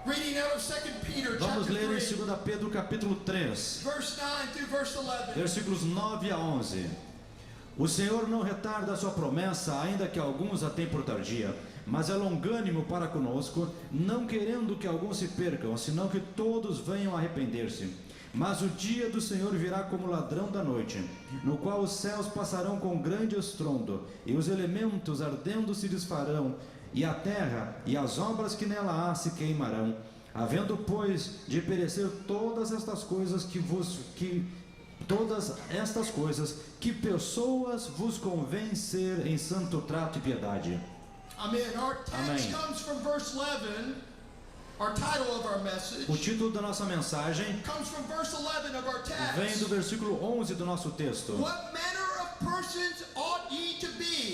Reading out of 2 Peter Vamos chapter ler em 3, 2 Pedro capítulo 3, verse 9 through verse 11. versículos 9 a 11. O Senhor não retarda a sua promessa, ainda que alguns a tenham por tardia, mas é longânimo para conosco, não querendo que alguns se percam, senão que todos venham a arrepender-se. Mas o dia do Senhor virá como ladrão da noite, no qual os céus passarão com grande estrondo, e os elementos ardendo se desfarão, e a terra e as obras que nela há se queimarão. Havendo, pois, de perecer todas estas coisas que pessoas vos convém ser em santo trato e piedade. Amen. Our text Amém. comes from verse 11. Our title of our message O título da nossa mensagem comes from verse 11 of our vem do text. versículo 11 do nosso texto. What manner of persons ought ye to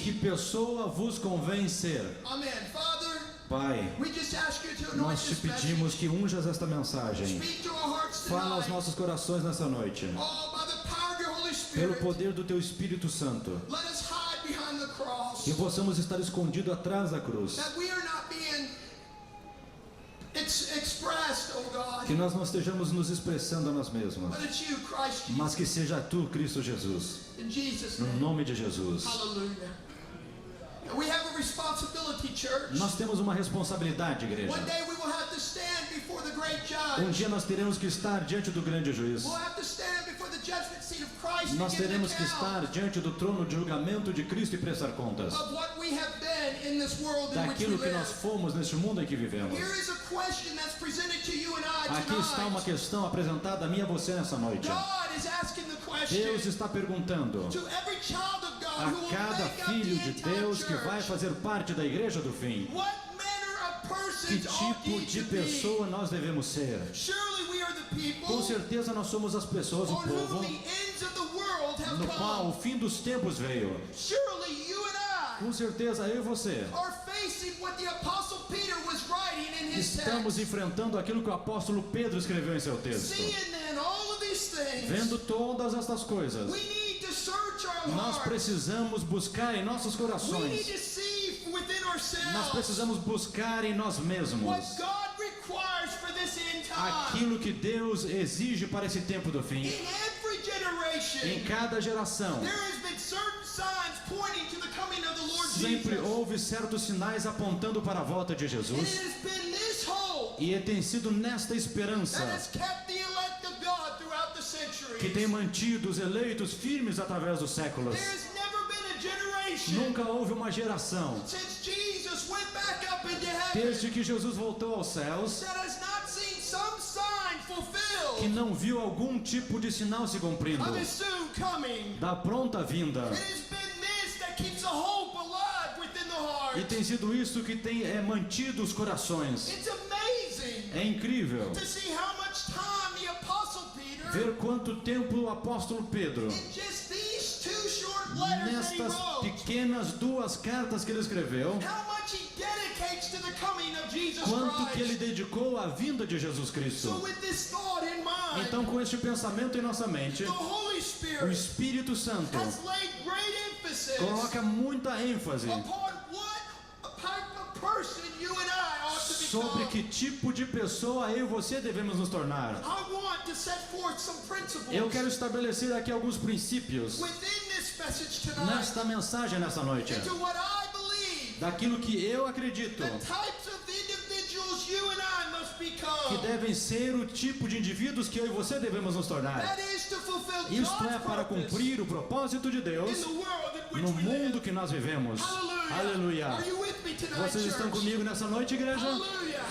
Que be? pessoa vos convém ser? Amen. Father, Pai, we just ask you to anoint nós te this message. pedimos que unjas esta mensagem. Speak to our hearts Fala aos tonight. nossos corações nessa noite. Oh, by the power of your Holy Pelo Spirit, poder do teu Espírito Santo. let us hide behind the cross. Que possamos estar escondidos atrás da cruz. That we are not being expressed, oh God, Que nós não estejamos nos expressando a nós mesmos, but it's you, Christ mas Jesus. que seja tu, Cristo Jesus. In Jesus' No name. nome de Jesus. Hallelujah. And we have a responsibility, church. Nós temos uma responsabilidade, igreja. One day we will have to stand before the great judge. Dia nós teremos que estar diante do grande juiz. We'll have to stand before the judgment seat of Christ Nós and give an teremos que estar account diante do trono de julgamento de Cristo e prestar contas of what we have been in this world in which we daquilo que nós live. fomos neste mundo em que vivemos. Here is a question that's presented to you and I Aqui está uma tonight. questão apresentada a mim e a você nessa noite. God is asking the Deus question está perguntando to every child of God a who will cada make up filho the de end time Deus que vai church. fazer parte da igreja do fim. What manner of Que persons ought tipo ye de to be? pessoa nós devemos ser? Surely we are the people Com certeza nós somos as pessoas, o on whom povo, the ends of the world have no qual o come. fim dos tempos veio. Surely you and I Com certeza eu e você are facing what the Apostle Peter was writing in his estamos text. enfrentando aquilo que o apóstolo Pedro escreveu em seu texto. Seeing then all of these things, Vendo todas estas coisas, we need to search our nós hearts. precisamos buscar em nossos We need corações. to see within Nós ourselves precisamos buscar em nós mesmos what God requires for this end time. aquilo que Deus exige para esse tempo do fim. In every Em generation, cada geração, there has been certain signs pointing to the coming of the Lord sempre Jesus. houve certos sinais apontando para a volta de And it Jesus. has been this hope E tem sido nesta esperança that has kept the elect of God throughout the centuries. que tem mantido os eleitos firmes através dos séculos. There has never been a generation Nunca houve uma geração, since Jesus went back up into desde heaven que Jesus voltou aos céus, that has not seen some sign que fulfilled não viu algum tipo de sinal se cumprindo of his soon coming. da pronta vinda. It has been this that keeps the hope alive within the heart. E tem sido isso que tem mantido os corações. It's amazing É incrível to see how much time the Apostle Peter, ver quanto tempo o apóstolo Pedro, in just these two short letters that he nestas wrote, pequenas duas cartas que ele escreveu, how much he dedicates to the coming of Jesus quanto que ele Christ. dedicou à vinda de Jesus So Cristo. with this thought in mind, Então, com este pensamento em nossa mente, the Holy o Spirit Espírito Santo has laid great emphasis coloca muita ênfase upon what type of person you and I ought to sobre become. que tipo de pessoa eu e você devemos nos tornar. I want to set forth some principles Eu quero estabelecer aqui alguns princípios within this message tonight nesta mensagem nessa noite, into what I believe daquilo que eu acredito the types of individuals you and I must que become. devem ser o tipo de indivíduos que eu e você devemos nos tornar. That is to fulfill Isto é God's para purpose cumprir o propósito de in Deus the world in which no we live. mundo que nós vivemos. Hallelujah. Aleluia. Are you with me tonight, Vocês estão church? comigo nessa noite, igreja? Hallelujah.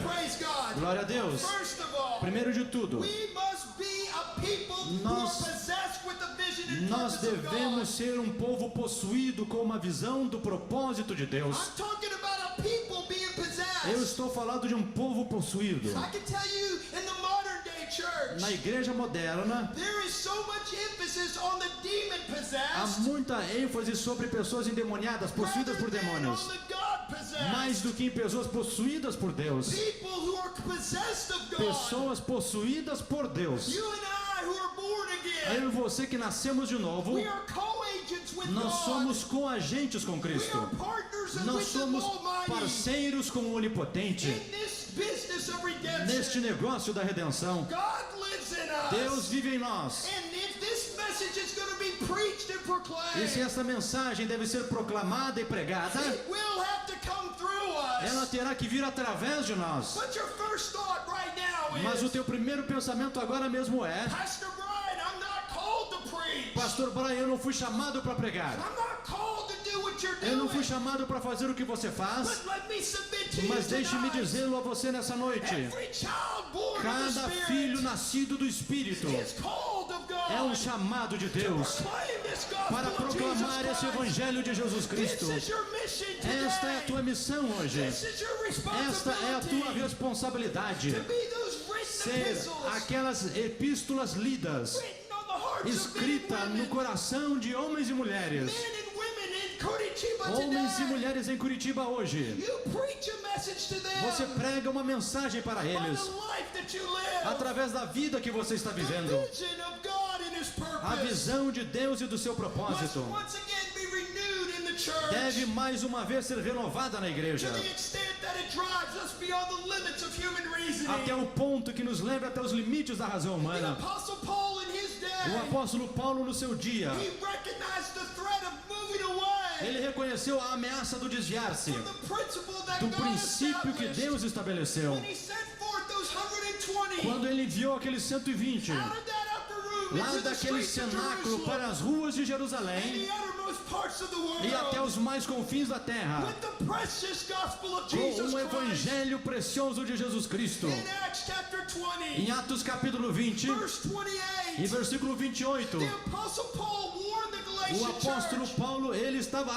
Praise God. Glória a Deus. First of all, Primeiro de tudo, we must be a people who are Nós- possessed with the vision and nós purpose of devemos God. ser um povo possuído com uma visão do propósito de Deus. I'm talking about a people being possessed. Eu estou falando de um povo possuído. I can tell you in the modern day church, Na igreja moderna, there is so much emphasis on the demon há possessed muita ênfase sobre pessoas endemoniadas, possuídas por rather than demônios, on the God possessed. mais do que em pessoas possuídas por Deus. People who are possessed of God. Pessoas possuídas por Deus. You and I who are born again. Eu e você que nascemos de novo, We are co-agents with nós God. somos coagentes com We Cristo. are partners Nós with the somos Almighty parceiros com o Onipotente in this business of redemption. neste negócio da redenção. God lives in us. Deus vive em nós. And if this message is going to be preached and E se proclaimed, essa mensagem deve ser proclamada e pregada, it will have to come through ela us. terá que vir através de nós. But your first thought right now Mas o is, teu primeiro pensamento agora mesmo é: Pastor Brian, I'm not called to preach. Pastor Brian, eu não fui chamado para pregar. I'm not called to do what you're Eu não fui doing. chamado para fazer o que você faz. But let me submit to you Mas deixe-me tonight. dizê-lo a você nessa noite. Every child born of Cada the filho Spirit nascido do Espírito is called of God é um chamado de to Deus proclaim this gospel para of proclamar Jesus esse Christ. Evangelho de Jesus This Cristo. is your mission Esta é a today. tua missão hoje. This is your Esta é a tua responsibility responsabilidade. to be those written Ser epistles aquelas epístolas lidas, written on the hearts escrita of men no and women, coração de homens e mulheres. men and women in Curitiba Homens e today. mulheres em Curitiba hoje. You preach a message to them Você prega uma mensagem para by eles the life that you live, através da vida que você está the vivendo. vision of God and His A purpose visão de Deus e do seu must propósito once again be renewed in the church deve mais uma vez ser renovada na igreja, to the extent that it drives us beyond the limits of human reasoning. até o ponto que nos leve até os limites da razão The humana. Apostle Paul in his O day, apóstolo Paulo, no seu dia, he recognized the threat of moving away ele reconheceu a ameaça do desviar-se from the principle that do God princípio que established Deus estabeleceu. when He sent forth those 120 Quando ele enviou aqueles 120 out of that upper room lá into the daquele streets of cenáculo Jerusalem para as ruas de and Jerusalém the uttermost parts of the world e até os mais confins da terra, with the precious gospel of com Jesus um Christ. evangelho precioso de Jesus Cristo. In Acts chapter 20, Em Atos capítulo 20 verse e 28, versículo 28, the Apostle Paul warned the o Galatian apóstolo church, Paulo, ele estava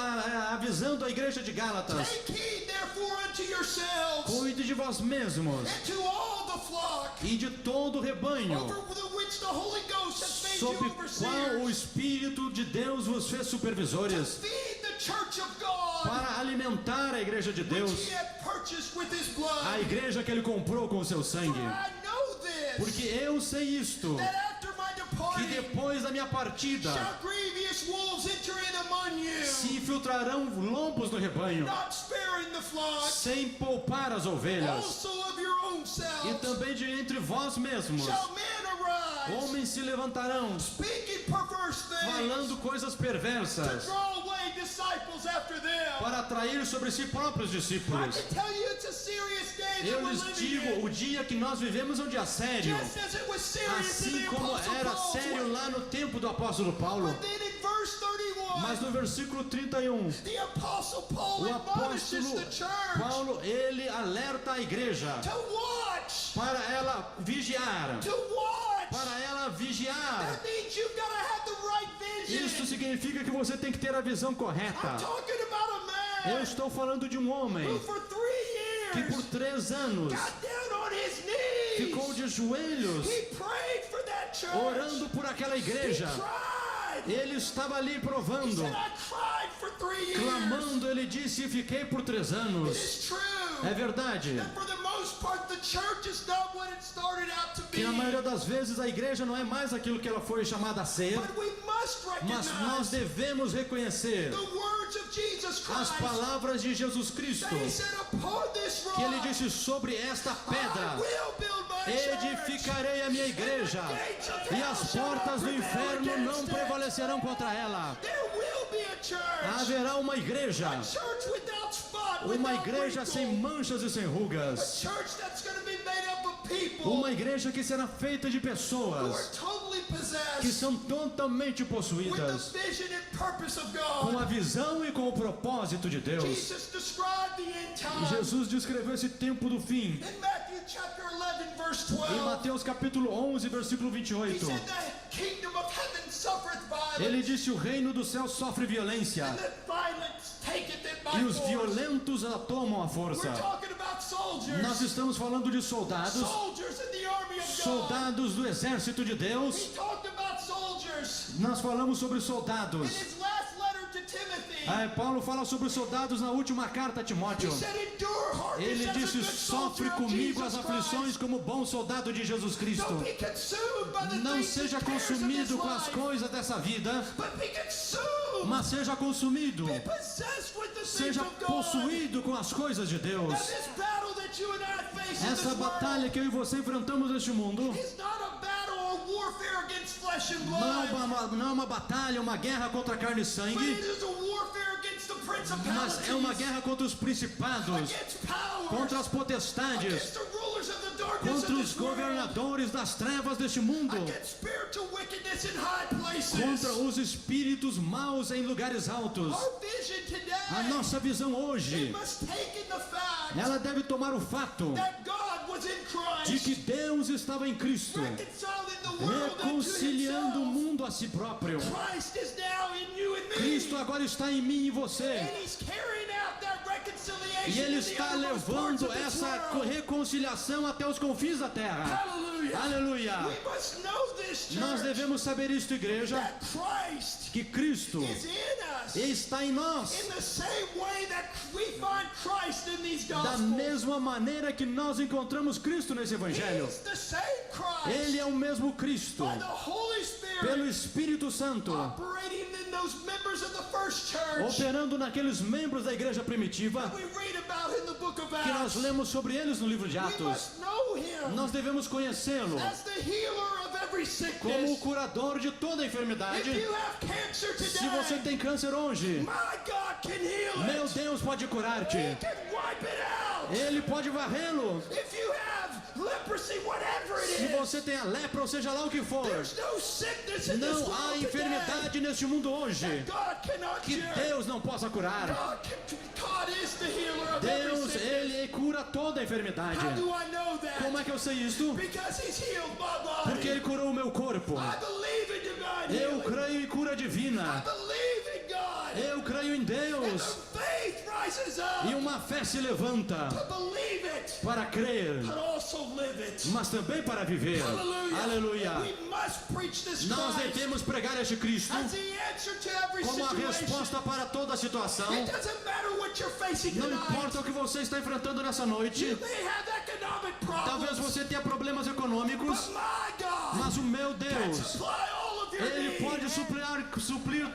avisando a igreja de Gálatas: take heed therefore unto yourselves cuide de vós mesmos and to all the flock e de todo o rebanho, over the which the Holy Ghost has made sob you qual o overseers, Espírito de Deus vos fez supervisores, feed the church of God para alimentar a igreja de which Deus, He had purchased with His a blood. igreja que ele comprou com o seu For sangue. I know this, Porque eu sei isto, that after my que departing depois da minha partida shall grievous wolves enter in among you, se infiltrarão lobos no rebanho, not sparing the flock, sem poupar as ovelhas. also of your own E selves também de entre vós mesmos, shall men arise, homens se levantarão, speaking perverse things, falando coisas to perversas, draw away disciples after them. para atrair sobre si próprios I discípulos. can tell you it's a serious day that Eu we're lhes living digo, in. o dia que nós vivemos é um dia sério, Just as it was serious in assim the como Apostle era Paul's sério way. lá no tempo do apóstolo Paulo. But then in verse 31, Mas no versículo 31, the Apostle Paul o admonishes apóstolo the church Paulo, ele alerta a igreja to watch, para ela vigiar, to watch. para ela vigiar. That means you've got to have the right vision. Isso significa que você tem que ter a visão I'm correta. talking about a Eu man estou falando de um homem who for 3 que years por 3 anos got down on his knees. ficou de joelhos He prayed for that church. orando por aquela He igreja. cried. Ele estava ali He provando, said, I cried for 3 years. clamando. Ele disse: fiquei por 3 It anos. is true É verdade that for the most part the church is not what it started out to be. que na maioria das vezes a igreja não é mais aquilo que ela foi chamada a ser, But we must mas nós recognize devemos reconhecer the words of Jesus as Christ. palavras de Jesus Cristo, That He said, upon this rock que ele disse: sobre esta I pedra will build my church. edificarei a minha igreja, e as portas do inferno não prevalecerão contra ela. There will be a church. Haverá uma igreja, Church without spot, uma without igreja wrinkle. sem manchas e sem A rugas, church that's going to be made up of people uma igreja que será feita de who are pessoas totally que possessed são totalmente with possuídas the vision and purpose of com God. a visão e com o propósito de Deus. Jesus described the end E time Jesus descreveu esse tempo do fim in Matthew chapter 11 verse em 12. Mateus capítulo 11, versículo He 28. said the kingdom of heaven suffereth Ele violence, disse: o reino do céu sofre violência and the violence taketh it by e os force. violentos a tomam à força. We're talking about soldiers. Nós estamos falando de soldados, Soldiers in the army of God. soldados do exército de Deus. He talked about soldiers Nós falamos sobre in soldados. his last letter to Timothy. Paulo fala sobre soldados na última carta a Timóteo. He said, endure hardness Ele as a disse: good sofre soldier of comigo as Jesus aflições Christ. como bom soldado de Jesus Cristo. Don't be consumed by the Não things seja and cares of consumido this com as life, coisas dessa vida, but be consumed, mas seja consumido, be possessed with the things seja of God. possuído com as coisas de Now Deus. this battle that you and I face face in Essa this batalha world que eu e você enfrentamos neste mundo is not a battle or warfare against flesh and não é blood, uma batalha, uma guerra contra carne e but sangue, it is a warfare against the mas é uma principalities, guerra contra os principados, against powers, contra as potestades, against the rulers of the darkness contra of os this world, governadores das trevas deste mundo, against spiritual wickedness in high places. contra os espíritos maus em lugares altos. Our vision A today, nossa visão hoje, it must take in the fact ela deve tomar o fato that God was in de Christ, que Deus estava em Cristo, reconciling the world unto reconciliando o himself. mundo a si próprio. Christ is now in you and me. Cristo agora está em mim e você. And he's carrying out that reconciliation E Ele in the está uttermost parts levando of this essa world. reconciliação até os confins da terra. Hallelujah. Aleluia! We must know this, Nós church, devemos saber isto, igreja, that Christ que Cristo is in us está em nós. in the same way that we find Christ in these Da Gospels. mesma maneira que nós encontramos Cristo nesse Evangelho. He's the same Christ Ele é o mesmo Cristo, by the Holy Spirit pelo Espírito Santo, operating in those members of the first church operando naqueles membros da igreja primitiva we read about in the book of que nós Acts. lemos sobre eles no livro de We Atos. must know him Nós devemos conhecê-lo as the healer of every como o sickness. curador de toda a If enfermidade. you have cancer Se você today, tem câncer hoje, my God can heal meu it. Deus pode He curar-te. can wipe it out. Ele pode varrê-lo. If you have leprosy, whatever it Se is, você tem a lepra, ou seja lá o que for, there's no sickness in this não há world today enfermidade neste mundo hoje God cannot que cure. Deus não possa curar. God is the healer of every Deus, sickness. Ele cura toda a enfermidade. How do I know that? Como é que eu sei isto? Because he's healed my body. Porque Ele curou o meu corpo. I believe in divine Eu healing. creio em cura I divina. believe in God. Eu creio em And Deus. the faith rises up E uma fé se levanta to believe it, para crer, but also live it. mas também para viver. Hallelujah. Aleluia. We must preach this Nós Christ devemos pregar este Cristo as the answer to every como a situation. resposta para toda a situação. It doesn't matter what you're facing Não tonight. importa o que você está enfrentando nessa You noite. may have economic Talvez problems, você tenha problemas econômicos, but my God mas o meu can Deus, supply all of your Ele needs pode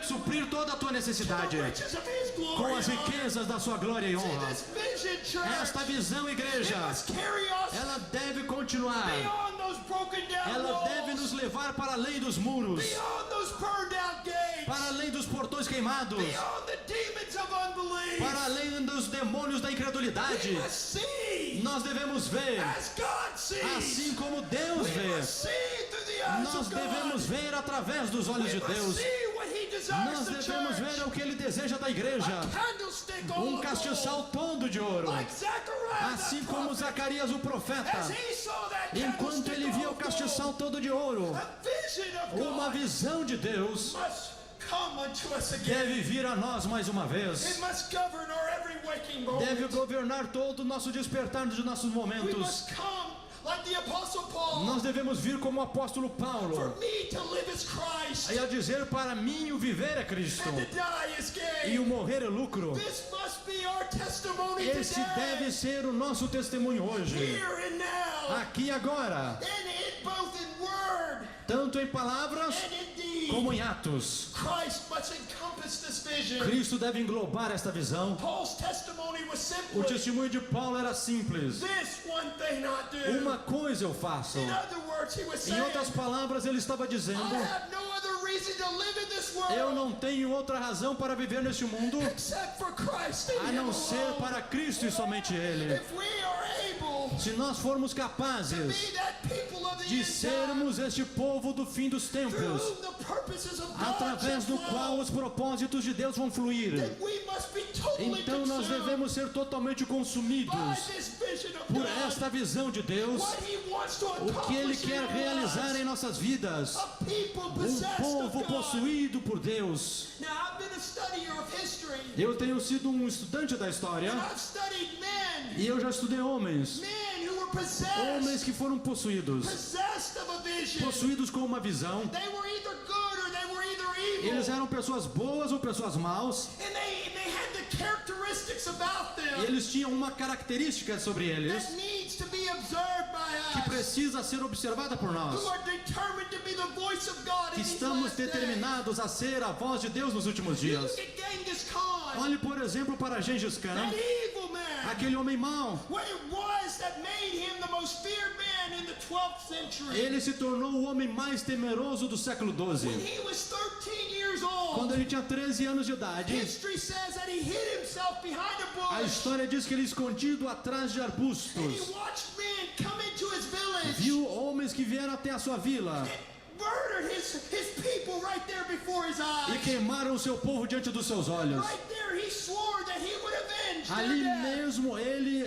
suprir toda a tua to necessidade the riches of His glory. com as and honor. riquezas da sua glória e See, honra. this vision, church, Esta visão, it igreja, must carry us ela deve continuar. beyond those broken down Ela walls, deve nos levar para além dos muros, beyond those burned out gates, para além dos portões queimados, beyond the demons of unbelief. para além dos demônios da We incredulidade. must see Nós devemos ver as God sees. assim como Deus We vê. must see through the eyes Nós of God. devemos ver através dos olhos de We must Deus. see what He desires Nós the devemos church. ver o que Ele deseja da igreja. Candlestick all of Castiçal gold, todo de ouro. like Zechariah the Assim como prophet. Zacarias o As profeta. he saw that Enquanto candlestick ele via o all of castiçal gold, todo de ouro. a vision of Uma God visão de Deus must come unto us again. deve vir a nós mais uma It vez. must govern our every waking Deve moment. governar todo o nosso despertar de nossos We momentos. must come like the Apostle Paul. Nós devemos vir como o apóstolo For Paulo. me to live is Christ, E a dizer, para mim o viver é Cristo. and to die is E o gain. morrer é lucro. This must be our testimony Esse deve today, ser o nosso testemunho hoje. here and now, Aqui e agora. and both in word Tanto em palavras and in deed. como em atos. Christ must encompass this vision. Cristo deve englobar esta visão. Paul's testimony was O simply, testemunho de Paulo era simples. this one thing I do. Uma coisa eu faço. In other words, he was Em saying, outras palavras, ele estava I dizendo: have no other reason to live in this world eu não tenho outra razão para viver neste mundo except for Christ and a Him não ser alone. para Cristo e somente Ele. If we are able Se nós formos to capazes be that people of the de end time, sermos este povo do fim dos through tempos, whom the purposes of God através do shall qual flow, os propósitos de Deus vão fluir, then we must be totally então nós consumed devemos ser totalmente by consumidos this vision of por God. esta visão de Deus, What He wants to o que Ele accomplish in quer our realizar lives. em nossas vidas. A people possessed Povo of God. possuído por Deus. Now, I've been a studier of history, Eu tenho sido um estudante da história and I've studied men, e eu já estudei homens who were homens que foram possuídos possessed of a vision. possuídos com uma visão. They were either good or they were either evil. Eles eram pessoas boas ou pessoas maus, And they had the characteristics about them e eles tinham uma característica sobre eles that needs to be observed by que us, precisa ser observada por nós, who are determined to be the voice of God que in these estamos last days. determinados a ser a voz de Deus nos últimos dias. Look at Genghis Khan, Olhe, por exemplo, para Gengis Khan, that evil man. aquele homem mau. What it was that made him the most feared man in the 12th century. Ele se tornou o homem mais temeroso do século When XII. he was 13 years old, Quando ele tinha 13 anos de idade, history says that he hid himself behind a a bush. história diz que ele escondido atrás de And he arbustos watched men come into his village. viu homens que vieram até a sua vila Murdered his people right there before his e eyes. queimaram o seu povo diante dos seus olhos. Right there, he swore that he would avenge Ali their death. mesmo ele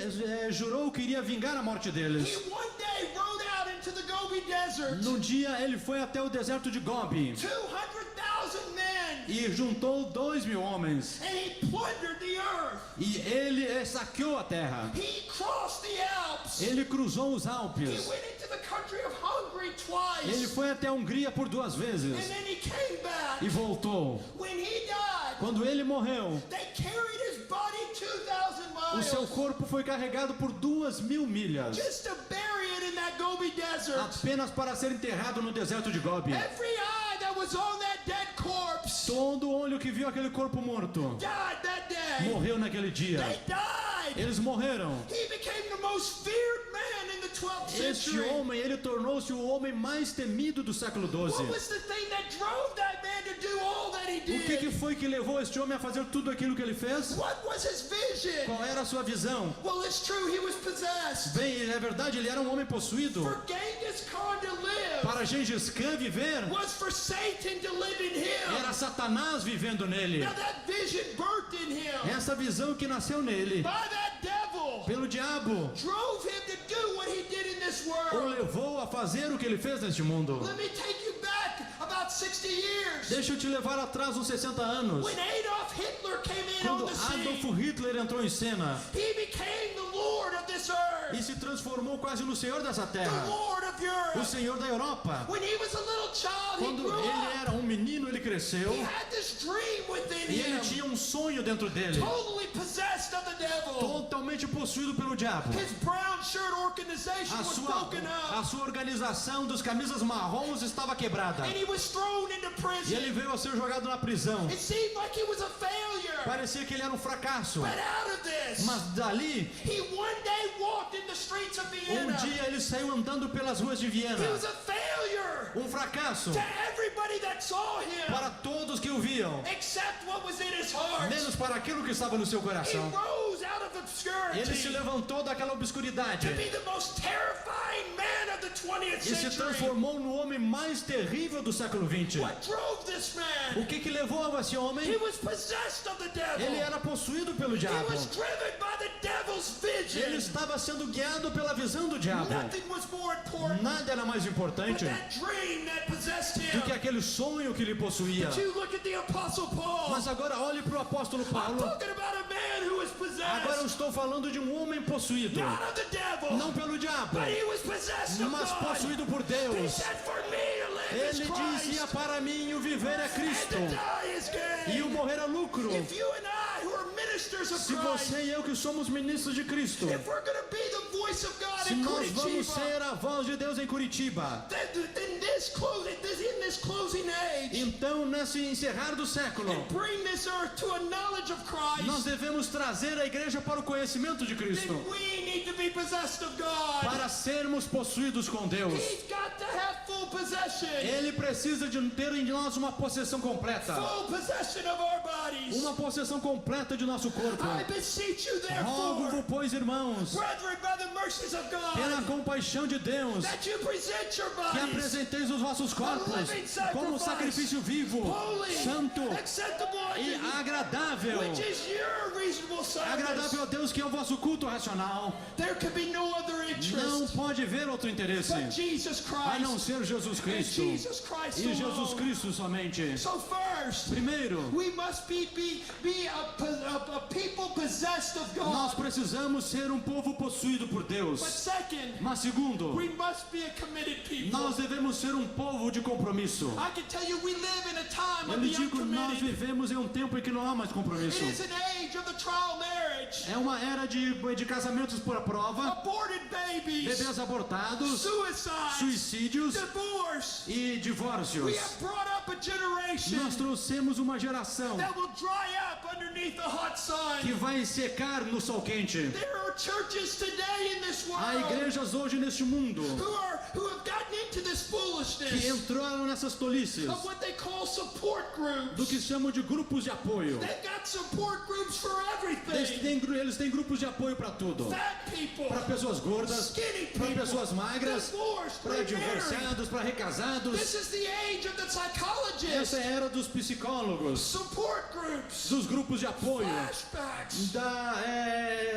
jurou que iria vingar a morte deles. He one day rode out into the Gobi Desert. Num dia ele foi até o deserto de Gobi 200,000 men. e juntou 2.000 homens. And he plundered the earth. E ele saqueou a terra. He crossed the Alps. Ele cruzou os He Alpes. went into the country of Hungary twice. Ele foi até a Hungria por 2 And vezes then he came back. e voltou. When he died, Quando ele morreu, they carried his body 2,000 o miles seu corpo foi carregado por 2.000 milhas, just to bury it in that Gobi Desert. apenas para ser enterrado no deserto de Gobi. Every eye that was on that dead corpse Todo olho que viu aquele corpo morto died that day. morreu naquele dia. They died. Eles morreram. He became the most feared man in the 12th Este century. homem, ele tornou-se o homem mais temido do século What XII. was the thing that drove that man to do all that he O que did? foi que levou este homem a fazer tudo aquilo que ele fez? What was his vision? Qual era a sua visão? Well, it's true, he was possessed. Bem, é verdade, ele era um homem possuído. For Genghis Khan to live Para Gengis Khan viver, was for Satan to live in era him. Satanás vivendo nele. Now that vision birthed in him Essa visão que nasceu nele, by that devil pelo diabo, drove him to do what he did in this o world. levou a fazer o que ele fez neste mundo. Let me take you back about 60 years. Deixa eu te levar atrás uns 60 anos. When Adolf Hitler came in Quando on the scene, Adolf Hitler entrou em cena he became the Lord of this e earth, se transformou quase no senhor dessa the terra, Lord of o Europe. senhor da Europa. When he was a little child, he Quando grew ele up. era um menino, ele cresceu He had this dream within e ele him, tinha um sonho dentro dele, totally possessed of the devil. totalmente possuído pelo diabo. His brown shirt organization A was sua, broken a up, sua organização dos camisas marrons estava quebrada. and he was thrown into E prison. ele veio a ser jogado na prisão. It seemed like he was a failure. Parecia que ele era um fracasso. But out of this, Mas dali, he one day walked in the streets of um Vienna. dia ele saiu andando pelas ruas de Viena. He was a failure Um fracasso to everybody that saw him, para todos que o viam, except what was in his heart. menos para aquilo que estava no seu He coração. rose out of Ele se obscurity levantou daquela obscuridade to be the most terrifying man of the 20th e se century. transformou no homem mais terrível do século XX. What drove this man? O que levou a esse homem? He was possessed of the devil. Ele era possuído pelo He diabo. was driven by the devil's Ele vision. estava sendo guiado pela visão do diabo. Nothing was more important Nada era mais but importante that dream that possessed do que him. aquele sonho que lhe possuía. But you look at the Apostle Paul. Mas agora olhe para o apóstolo I'm Paulo. talking about a man who was Agora eu possessed, estou falando de um homem possuído, not of the devil, não pelo diabo, but he was possessed of mas God. possuído por He Deus. said, for me to live is Ele Christ, dizia: para mim o viver é and Cristo to die is e o gain. morrer é lucro. If you and I, who are ministers of Se Christ, você e eu que somos ministros de Cristo, if we're going to be the voice of God se in nós vamos Curitiba, ser a voz de Deus em Curitiba, then in this closing age, então nesse encerrar do século, and bring this earth to a knowledge of nós Christ, devemos trazer a igreja para o conhecimento de Cristo, then we need to be possessed of God. para sermos possuídos com Deus. He's got to have full possession. Ele precisa de ter em nós uma possessão completa, Full possession of our bodies. uma possessão completa de nosso corpo. I beseech you, Rogo-vos, therefore, pois, irmãos, brethren, by the mercies of pela God, compaixão de Deus, that you present your que bodies apresenteis os vossos corpos como sacrifício vivo, holy, santo acceptable unto e you, agradável. which is your reasonable Agradável service. a Deus, que é o vosso culto racional. There can be no other Não interest pode haver outro interesse but Jesus a não Christ ser Jesus and Cristo Jesus Christ e Jesus alone. Cristo somente. So first, Primeiro, we must be a people possessed of nós God. precisamos ser um povo possuído por But Deus. second, Mas segundo, we must be a committed people. nós devemos ser um povo de compromisso. I can tell you we live in a time Eu of lhe the digo, nós uncommitted. vivemos em um tempo em que não há mais It compromisso. is an age of the trial marriage, É uma era de casamentos por prova, aborted babies, bebês abortados, suicides, suicídios divorce. e divórcios. We have brought up a generation Nós trouxemos uma geração that will dry up underneath the hot sun. que vai secar no sol quente. There churches today in this Há world igrejas hoje neste mundo who have gotten into this que foolishness entraram nessas tolices of what they call support do groups. que chamam de grupos de apoio. They've got support groups for Eles everything. têm grupos de apoio para tudo. Fat people, Para pessoas gordas, skinny para people, pessoas magras, divorced, para remarried. divorciados, para recasados. This is the age of the Essa psychologists. é a era dos psicólogos, Support groups, dos grupos de apoio, flashbacks.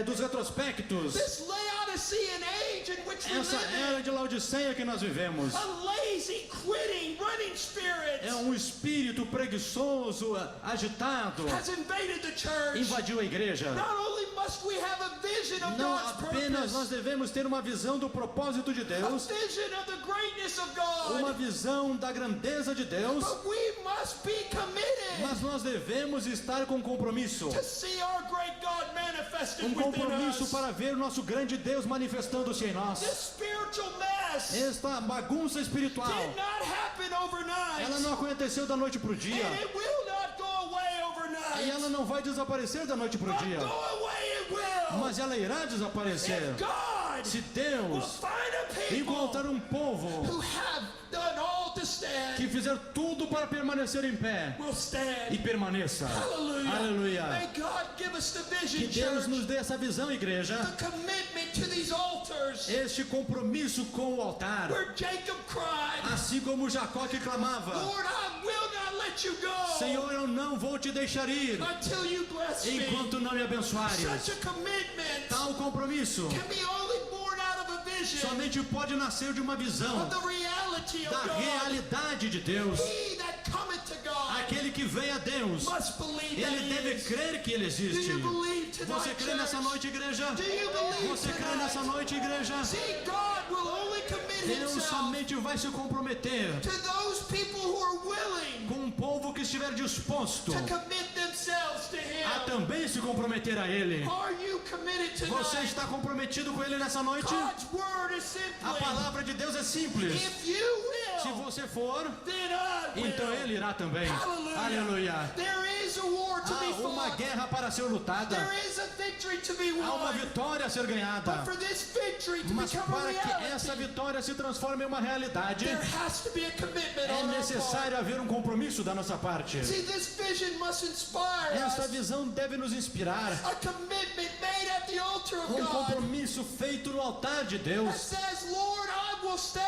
dos retrospectos. This Laodicean age in which we Essa live era de Laodiceia que nós vivemos. in. A lazy, quitting, running spirit É um espírito preguiçoso, agitado, has invaded the church. invadiu a igreja. Not only must we have a vision of Não God's apenas nós purpose, devemos ter uma visão do propósito de a Deus, vision of the greatness of uma God, visão da grandeza de Deus, but we must be committed mas nós devemos estar com compromisso. to see our great God manifested within Compromisso us. para ver nosso grande Deus manifestando-se em nós. This spiritual mess Esta bagunça espiritual, did not happen overnight, ela não aconteceu da noite para o dia. and it will not go away overnight. E ela não vai desaparecer da noite para o But dia. go away it will. Mas ela irá desaparecer. If God Se will Deus find a people encontrar um povo who have done all to stand, que fizer tudo para permanecer em pé will stand. e permaneça. Hallelujah. Aleluia. May God give us the Que vision, Deus church, nos dê essa visão, igreja. the commitment to these altars Este compromisso com o altar. where Jacob cried, Assim como Jacó que clamava: Lord, I will not let you go Senhor, eu não vou te deixar ir until you bless me. enquanto não me abençoares. Such a commitment Tal compromisso can be only born out of a vision somente pode nascer de uma visão of the reality of da God. realidade de Deus. He that cometh to God Aquele que vem a Deus, must believe that ele he deve is. crer que ele Do existe. you believe tonight, Você crê nessa church? noite, igreja? Do you believe Você crê tonight? nessa noite, igreja? See, God will only commit Deus himself somente vai se comprometer to those people who are willing com um povo que estiver disposto to commit themselves to a him. também se comprometer a Ele. Are you committed Você tonight? está comprometido com Ele nessa noite? God's word is A simply, palavra de Deus é simples. if you Se will, você for, then I will. então Ele irá também. Hallelujah. Aleluia. There is a war to be Há uma fought. guerra para ser lutada. There is a victory to be Há uma won. vitória a ser ganhada. But for this victory to Mas become a para que essa reality, vitória se transforme em uma realidade, there has to be a commitment é on our part. necessário haver um compromisso da nossa parte. See, this vision must inspire Esta us. visão deve nos inspirar. A commitment made at the altar of Um God compromisso feito no altar de that Deus. says, Lord, I will stay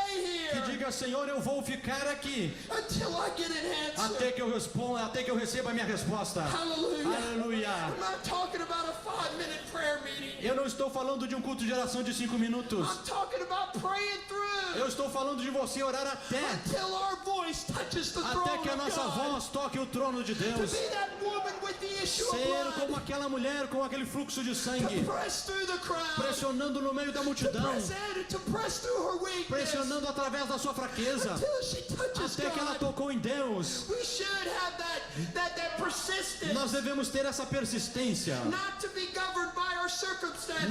Que here diga, Senhor, eu vou ficar aqui until I get an answer. até que eu responda, até que eu receba a minha resposta. Hallelujah. Aleluia. I'm not talking about a 5-minute prayer meeting. Eu não estou falando de um culto de oração de 5 minutos. I'm talking about praying through Eu estou falando de você orar até until our voice touches the throne até que a of nossa God. voz toque o trono de To Deus. be that woman with the issue of Ser blood. como aquela mulher com aquele fluxo de sangue, To press through the crowd. pressionando no meio da To multidão, press in, to press through her weakness. pressionando através da sua fraqueza, Until she touches até que ela God. tocou em Deus. We should have that persistence. Nós devemos ter essa persistência, Not to be governed by our circumstances.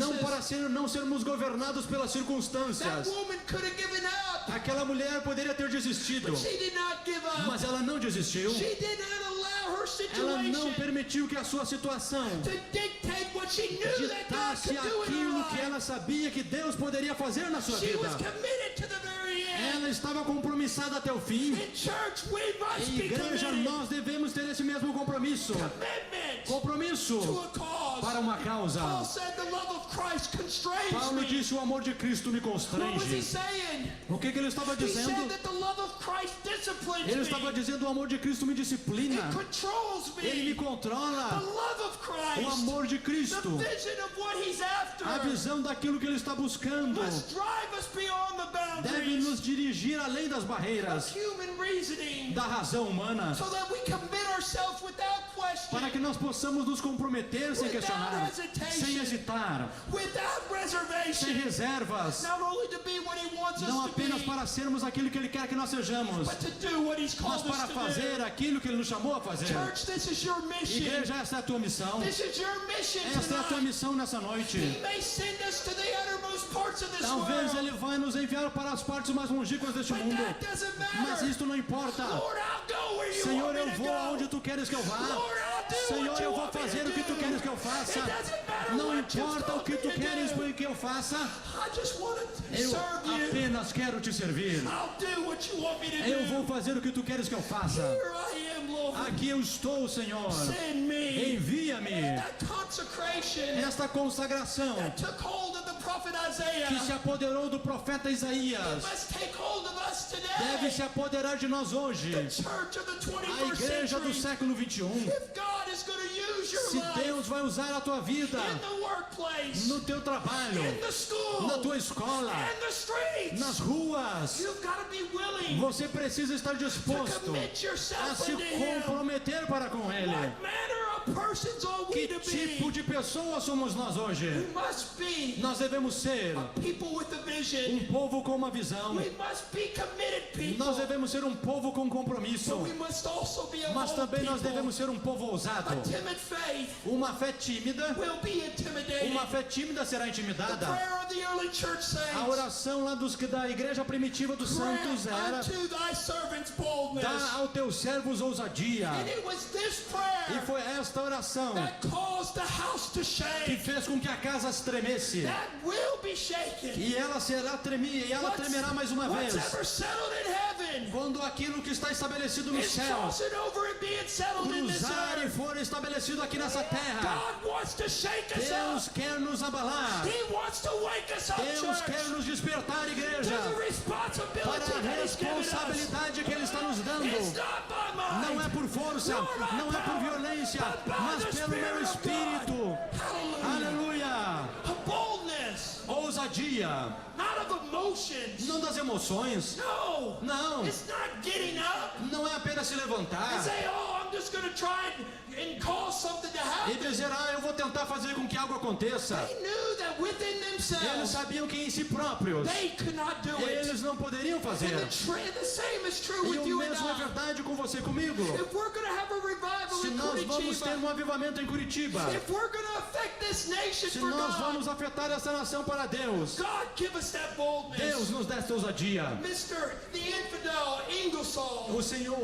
não sermos governados pelas That circunstâncias. woman could have given up. Aquela mulher poderia ter desistido, She did not give up. mas ela não desistiu. She did not allow her Ela não situation permitiu que a sua situação to dictate what she knew that God ditasse could do in aquilo her que life. ela sabia que Deus poderia fazer na sua She was vida. committed to the very end. Ela estava compromissada até o fim. In church, we must be Igreja, committed. nós devemos ter esse mesmo compromisso. Commitment Compromisso to a cause. para uma causa. Paul said the love of Christ constrains Paulo me. disse: o amor de Cristo me What was he constrange. saying? O que ele estava He dizendo? said that the love of Christ disciplines Ele me. estava dizendo: o amor de Cristo me disciplina. It controls me. Ele me The controla. love of Christ. O amor de The Cristo. vision of what he's after. A visão daquilo que ele está buscando Must drive us beyond the deve boundaries nos dirigir além das of barreiras human reasoning, da razão humana, so that we commit ourselves without question, para que nós possamos nos comprometer sem questionar, sem hesitar, without sem reservation, reservas, not only to be what he wants não us to apenas be, para sermos aquilo que ele quer que nós sejamos, but to do what he's mas called para us to fazer do. aquilo que ele nos chamou a fazer. Church, this is your mission. Igreja, essa é a tua missão. This is your mission Esta é a tua tonight. missão nessa noite. He may send us to the uttermost parts of this Talvez world, ele vai nos enviar para as partes mais longínquas deste but mundo, that doesn't mas matter. isto não importa. Lord, I'll go where you Senhor, want me eu to vou go. aonde tu queres que eu vá. Lord, I'll do Senhor, what you eu vou want me fazer to o que tu do. queres que eu faça. It doesn't matter Não what you've importa o told que me tu to queres do. que eu faça. I just want to Eu serve you. apenas quero te servir. I'll do what you want me to Eu do. vou fazer o que tu queres que eu faça. Here I am, Lord. Aqui eu estou, Senhor. Send me. Envia-me. That consecration Esta consagração that took hold of the prophet que Isaiah se apoderou do profeta Isaías must take hold of us today. deve se apoderar de nós hoje. The church of the A 21st igreja do century. século 21. If God is going to use your Se life Deus vai usar a tua vida in the workplace, no teu trabalho, in the school, na tua escola, in the streets, nas ruas, you've got to be willing você precisa estar to disposto commit a yourself se unto Him. comprometer para com Ele. What manner of persons are we Que to tipo be? de pessoa somos nós hoje? We must be Nós devemos ser people with a vision. povo com uma visão. We must be committed people. Nós devemos ser povo com compromisso. But we must also be a Mas bold também nós people. devemos ser povo ousado. A timid faith Uma fé tímida, will be intimidating. uma fé tímida será The intimidada. prayer of the early church saints. A oração lá da igreja primitiva dos santos Grant era: unto thy servants boldness. dá aos teus servos ousadia. And it was this E prayer foi esta oração that caused the house to que shake. fez com que a casa tremesse. That will be shaken. E ela será tremida, e ela tremerá mais uma vez. Whatever settled in heaven Quando aquilo que está estabelecido nos is céus crossing over and being settled in this cruzar e earth. for estabelecido aqui nessa terra, God wants to shake us Deus up. quer nos abalar. He wants to wake us up, Deus quer church, nos despertar, to igreja, the para responsibility a that He's given us. responsabilidade que Ele está nos It's dando. not by might, Não é por força, nor by não é por power, violência, but by mas the pelo meu Spirit of Espírito. God. Hallelujah. Aleluia! A boldness, Ousadia, not of emotions. não das emoções, No. não, It's not getting up não é apenas se and levantar say, oh, I'm just going to try and cause something to e happen. dizer: ah, eu vou tentar fazer com que algo aconteça. They knew that within Eles themselves, sabiam que em si próprios they could not do it. eles não poderiam And fazer. the same is true E with o you and mesmo é I. verdade com você e comigo. If we're going to have a revival Se in nós vamos ter Curitiba, avivamento em Curitiba, if we're going to affect this nation se for nós God, vamos afetar essa nação para Deus, God give us that boldness. Deus nos dá esta ousadia. The infidel Ingersoll, O senhor,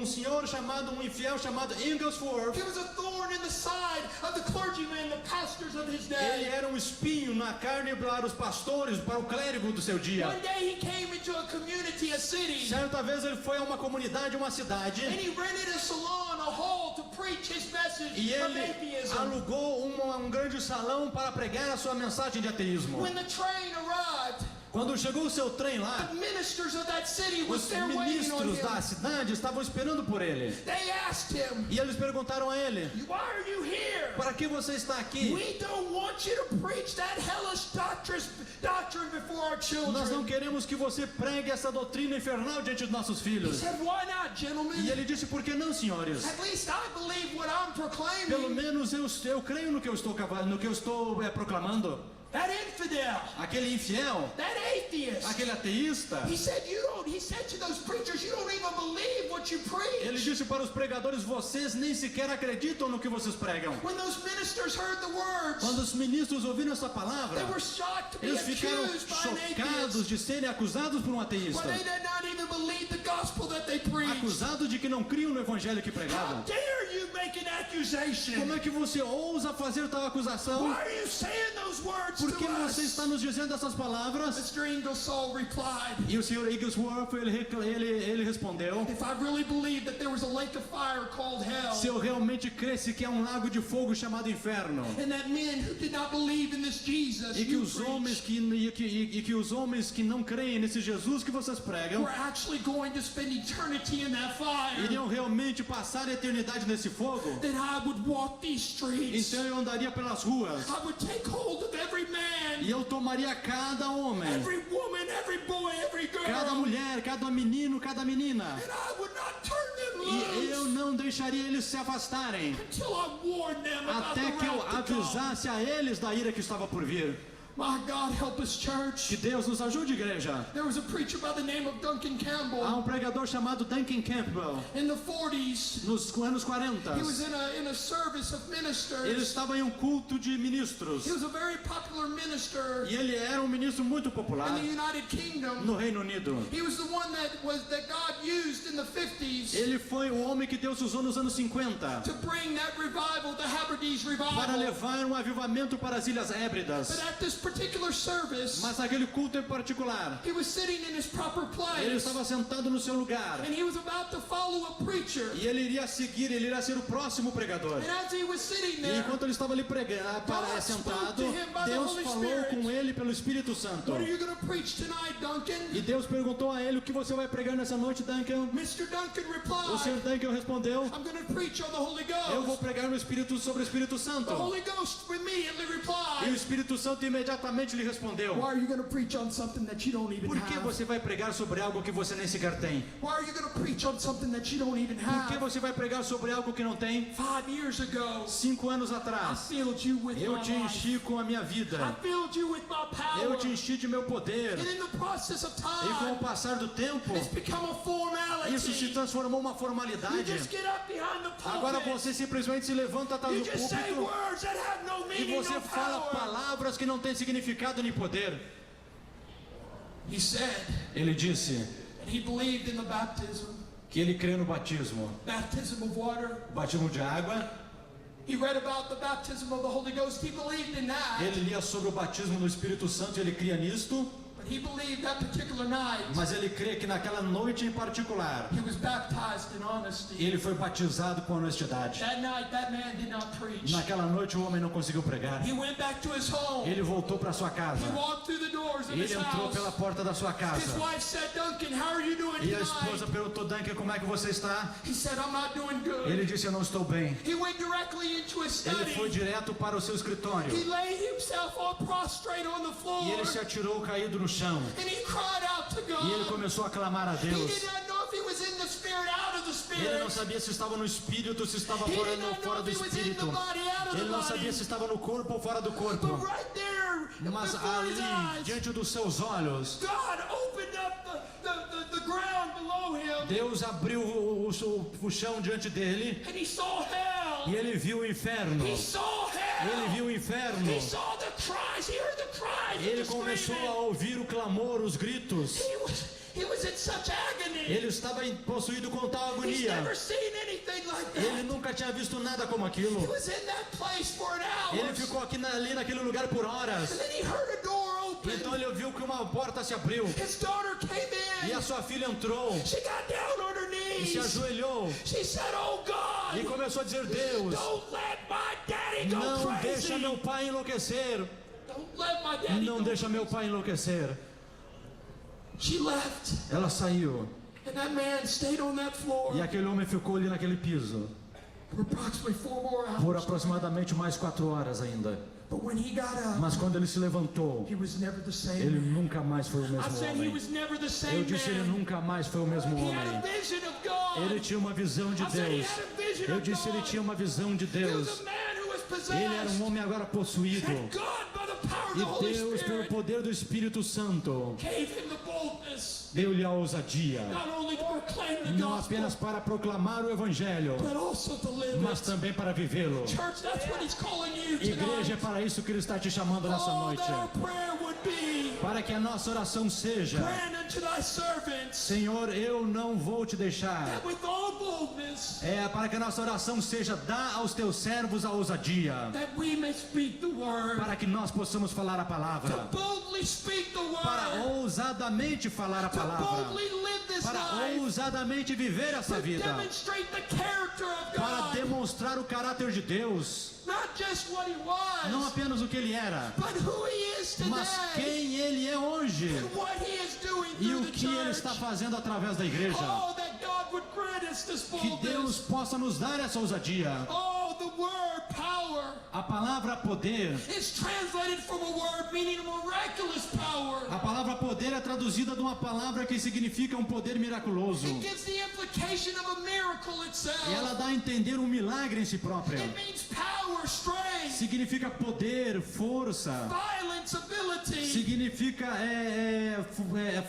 senhor chamado, infiel chamado Inglesworth, he was a thorn in the side of the clergymen, the pastors of his ele day. era um espinho na carne para os pastores, para o clérigo do seu dia. One day he came into a community, a city, Certa vez ele foi a uma comunidade, uma cidade, and he rented a salon, a hall to preach his message e of ele atheism. alugou um grande salão para pregar a sua mensagem de ateísmo. When the train arrived, Quando chegou o seu trem lá, the ministers of that city was os there waiting on ministros da him. cidade estavam esperando por ele. They asked him, E eles perguntaram a ele: why are you here? para que você está aqui? We don't want you to preach that hellish doctrine before our Nós não children. queremos que você pregue essa doutrina infernal diante dos nossos He filhos. said, why not, E gentlemen? ele disse: por que não, senhores? At least I believe what I'm Pelo proclaiming. menos eu creio no que eu estou proclamando. That infidel, Aquele infiel, that atheist. aquele ateísta, He said to those preachers, you don't even believe what you ele preach. disse para os pregadores: vocês nem sequer acreditam no que vocês pregam. When those ministers heard the words, Quando os ministros ouviram essa palavra, they were shocked to be eles ficaram accused by an chocados atheist. de serem acusados por um ateísta, When they did not even believe the gospel that they preached. acusados de que não criam no evangelho que How pregavam. dare you make an accusation? Como é que você ousa fazer tal acusação? Why are you saying those words Por to que us? você está nos dizendo essas palavras? Mr. Ingersoll replied, E o senhor Inglesworth, ele respondeu: if I really believed that there was a lake of fire called hell, se eu realmente cresce que há um lago de fogo chamado inferno, and that men who did not believe in this Jesus e que you os preach homens que não creem nesse Jesus que vocês pregam were actually going to spend eternity in that fire, iriam realmente passar a eternidade nesse fogo, then I would walk these streets. então eu andaria pelas ruas I would take hold of every man, e eu tomaria cada homem, every woman, every boy, every girl, cada mulher, cada menino, cada menina, and I would not turn them e eu loose não deixaria eles se afastarem until I warned them about the até que eu wrath to come. avisasse a eles da ira que estava por vir. My God, help us, Que church. Deus nos ajude, igreja. There was a preacher by the name of Duncan Há Campbell pregador chamado Duncan Campbell. in the 40s. Nos anos 40, He was in a service of ele ministers. estava em um culto de ministros. He was a very popular minister E ele era um ministro muito popular. in the United Kingdom. Kingdom. no Reino Unido. He was the one that God used in the 50s Ele foi o homem que Deus usou nos anos 50 to bring that revival, the Hebrides para revival. levar um avivamento para as Ilhas Hébridas. But at this particular service, Mas naquele culto em particular, he was sitting in his proper ele place, estava sentado no seu lugar. and he was about to follow a preacher. E ele iria seguir, ele iria ser o próximo pregador. And as he was sitting E there, enquanto ele estava ali pregando, sentado, Deus falou com ele pelo Espírito Santo. what are you going to preach tonight, Duncan? E Deus perguntou a ele: o que você vai pregar nessa noite, Duncan? Mr. Duncan O Sr. replied, Duncan respondeu: I'm going to preach on the Holy eu vou Ghost. pregar no Espírito sobre o Espírito The Santo. Holy Ghost immediately E o replied, Espírito Santo imediatamente lhe respondeu: why are you going to preach on something that you don't even por que have? você vai pregar sobre algo que você nem sequer tem? Why are you going to preach on something that you don't even Por que have? você vai pregar sobre algo que não tem? 5 years ago, 5 anos I atrás, filled you with eu my te life. enchi com a minha I vida. filled you with my Eu power. te enchi de meu poder. And in the process of E com o time, passar do tempo, it's become a isso se formality. transformou uma You formalidade. just get up behind the Agora pulpit. você simplesmente se levanta atrás You do just say púlpito words that have no e meaning, você no fala power. palavras que não têm significado nem poder. He said Ele disse that he believed in the baptism que ele crê no batismo. of water. Batismo de água. He read about the baptism of the Holy Ghost. He believed in that. Ele lia sobre o batismo no Espírito Santo e ele cria nisto. But he believed that particular night Mas ele crê que naquela noite em particular, he was baptized in honesty. ele foi batizado com honestidade. That night, that man did not preach. Naquela noite o homem não conseguiu pregar. He went back to his home. Ele voltou para sua casa. He walked through the doors of his Ele entrou house. pela porta da sua His casa. wife said, Duncan, how are you doing E a tonight? esposa perguntou: Duncan, como é que você está? He said, I'm not doing good. Ele disse: eu não estou bem. He went directly into his Ele foi study. direto para o seu escritório. He laid himself all prostrate on the floor. E ele se atirou caído no chão. And he cried out to God. E ele começou a clamar a He Deus. did not know if he was in the spirit, out of the Ele spirit. não sabia se estava no espírito, se estava He fora, did not know fora do if he was in espírito. the body, out of Ele the não body. sabia se estava no corpo ou fora do corpo. But right there, Mas before his ali, eyes, diante dos seus olhos, God opened up the ground below him. Deus abriu o chão diante dele And he saw hell. e ele viu o inferno. He saw hell. Ele viu o inferno. He saw the cries. He heard the cries. and Ele the começou screaming. a ouvir o clamor, os gritos. He was in such agony. Ele estava possuído com tal He's agonia. never seen anything like Ele that. nunca tinha visto nada como He aquilo. was in that place for an Ele hour. ficou ali naquele lugar por horas. And then he heard a door open. Então ele ouviu que uma porta se abriu. His daughter came E in. a sua filha entrou She got down on her e se knees. ajoelhou She said, oh e God, começou a dizer: Deus, don't let my daddy go não crazy. deixa meu pai enlouquecer. Don't let my daddy Não go deixa meu pai enlouquecer. She left. Ela saiu And that man stayed on that floor e aquele homem ficou ali naquele piso for approximately 4 more por hours. aproximadamente mais 4 horas ainda. But when he got up, Mas quando ele se levantou, he was never the same. ele nunca mais foi o I mesmo said he homem. was never the Eu same disse: ele man. nunca mais foi o mesmo He had a homem. vision of God. Ele tinha uma visão de I said he Deus. had a vision Eu of disse: ele God. tinha uma visão de He was Deus. a man who was Ele era possessed. homem agora possuído. And God, by the power of the E Holy Deus, pelo Spirit, poder do Espírito Santo, gave him the boldness deu-lhe a ousadia. not only to proclaim the Não gospel, apenas para proclamar o Evangelho, but also to live mas it. também para vivê-lo. Church, that's what he's calling you Igreja, é tonight. para isso que Ele está te chamando nessa Oh, noite. that our prayer would be, Para que a nossa oração seja: grant unto thy servants Senhor, eu não vou te deixar. that with all boldness É para que a nossa oração seja: dá aos teus servos a ousadia. that we may speak the word, Para que nós possamos falar a palavra. to boldly speak the Para word, ousadamente falar a to palavra. boldly live this Para life, ousadamente viver essa to vida. demonstrate the character of Para God, demonstrar o caráter de Deus. not just what he Não was, apenas o que Ele era, but who he is mas today, quem Ele é hoje. and what he is doing E through o the que Ele church. está fazendo através da igreja. Oh, that God would grant us this Que Deus boldness. possa nos dar essa ousadia. Oh, the word power A palavra poder. is translated from a word meaning miraculous power. A palavra poder é traduzida de uma palavra que significa um poder miraculoso. It gives the implication of a miracle itself. E ela dá a entender um milagre em si própria. It means power, strength, Significa poder, força. violence, ability. Significa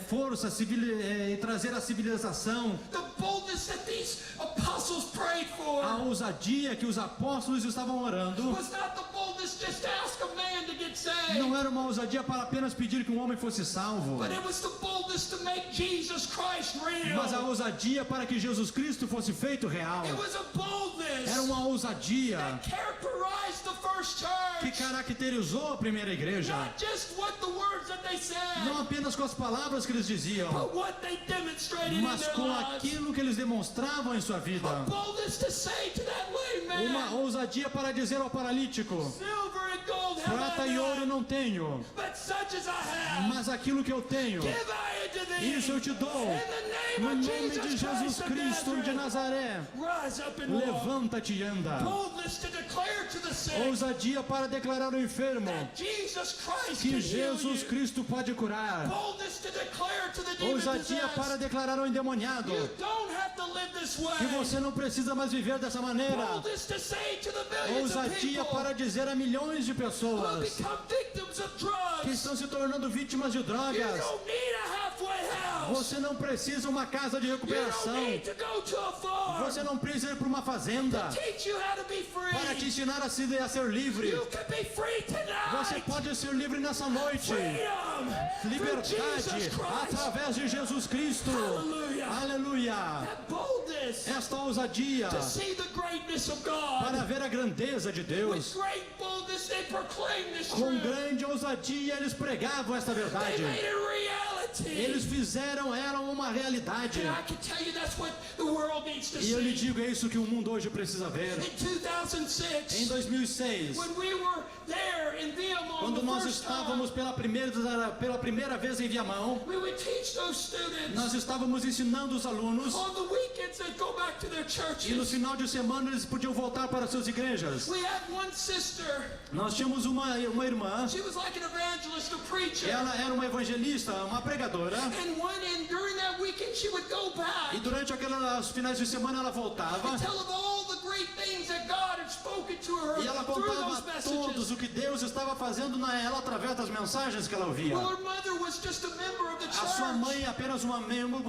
força, trazer a civilização. The boldness that these apostles prayed for A ousadia que os apóstolos estavam orando was not the boldness just to ask a man to get saved, não era uma ousadia para apenas pedir que um homem fosse salvo, but it was the boldness Jesus Christ real. mas a ousadia para que Jesus Cristo fosse feito real. It was a boldness Era uma ousadia that characterized the first que church. caracterizou a primeira igreja. Not just what the words that they said, Não apenas com as palavras que eles diziam, but what they demonstrated in mas their com lives. aquilo que eles demonstravam em sua vida. Boldness to say to that lame man, Uma ousadia para dizer ao paralítico: silver and gold have prata I e ouro none, não tenho, but such as I have, mas aquilo que eu tenho, give I unto thee. isso eu te dou. In the No name of nome de Jesus of Cristo de Nazareth, Nazaré, rise up and walk. levanta-te e anda. Boldness to declare to the sick Ousadia para declarar ao enfermo that Jesus Christ que can heal Jesus you. Cristo pode curar. Boldness to declare to the demon Ousadia para possessed, declarar ao endemoniado you don't have to live this way. que você não precisa mais viver dessa maneira. Boldness to say to the millions of Ousadia people para dizer a milhões de who pessoas become victims of que drugs, estão se tornando vítimas de you drogas: don't need a halfway house. você não precisa uma casa de You don't recuperação. need to go to a farm Você não precisa ir para uma fazenda to teach you how to be para te free. ensinar a ser livre. You can be free Você tonight. pode ser livre nessa noite. Freedom through Liberdade Jesus Christ. através de Jesus Cristo. Hallelujah. Aleluia. That boldness Esta ousadia to see the greatness of God. para ver a grandeza de With Deus. great boldness they proclaim this Com truth. grande ousadia eles pregavam esta They verdade. made it reality. Eles fizeram ela uma realidade. And I can tell you that's what the world needs to E eu lhe see. digo, é isso que o mundo hoje precisa ver. In 2006, Em 2006, when we were there in Vietnam quando the nós first estávamos pela primeira vez em Viamão, time, we would teach those students. nós estávamos ensinando os alunos On the weekends, they'd go back to their e no churches. final de semana eles podiam voltar para suas igrejas. We had one sister. Nós tínhamos uma irmã, She was like an evangelist, a preacher. ela era uma evangelista, uma pregadora, And during that weekend, she would go back e durante aqueles finais de semana ela voltava and tell of all the great things that God had spoken to her e ela through contava those a messages. todos o que Deus estava fazendo na ela através das mensagens que ela ouvia. Well, her mother was just a member of the A sua church. mãe é apenas uma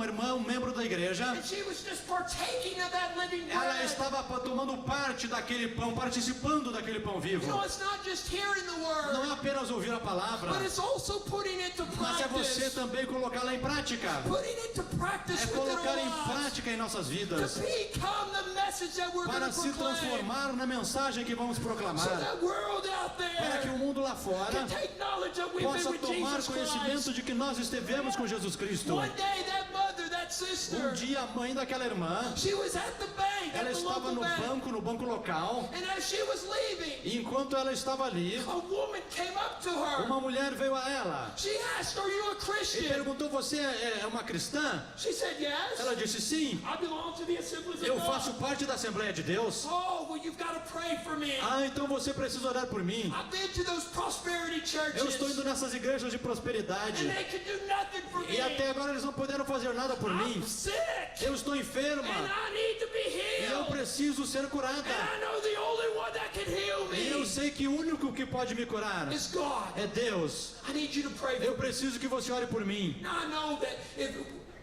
irmã, um membro da igreja. And she was just partaking of that living Ela bread. estava tomando parte daquele pão, participando daquele pão vivo. You know, it's not just hearing the Não word, é apenas ouvir a palavra, but it's also putting it to mas é você practice. também colocá-la em prática. Putting it to practice É within our colocar em lives. prática em nossas To vidas, become the message that we're going para to se proclaim. transformar na mensagem que vamos So proclamar, that world out para que there o mundo lá fora can take knowledge that we've been possa with tomar Jesus conhecimento Christ. de que nós estivemos com Jesus Cristo. One day that mother, that sister, Dia a mãe daquela irmã, she was at the bank, ela at the estava local bank, no banco local, and as she was leaving, e enquanto ela estava ali, a woman came up to her. uma mulher veio a ela She asked, "Are you a e Christian?" perguntou: você é uma cristã? She said, "Yes. Ela disse: sim, I belong to the Assemblies of eu God." faço parte da Assembleia de Deus. Oh, well, you've got to pray for me. Ah, então você precisa orar por mim. I've been to those prosperity Eu estou indo churches, nessas igrejas de prosperidade and they can do nothing for me. e até agora eles não puderam fazer nada por mim. I'm sick, Eu estou enferma and I need to be e eu healed. preciso ser And curada. I know the only one that can heal E eu me sei que o único que pode me curar is God. é Deus. I need you to pray for Eu me. preciso que você ore por mim. Now I know that if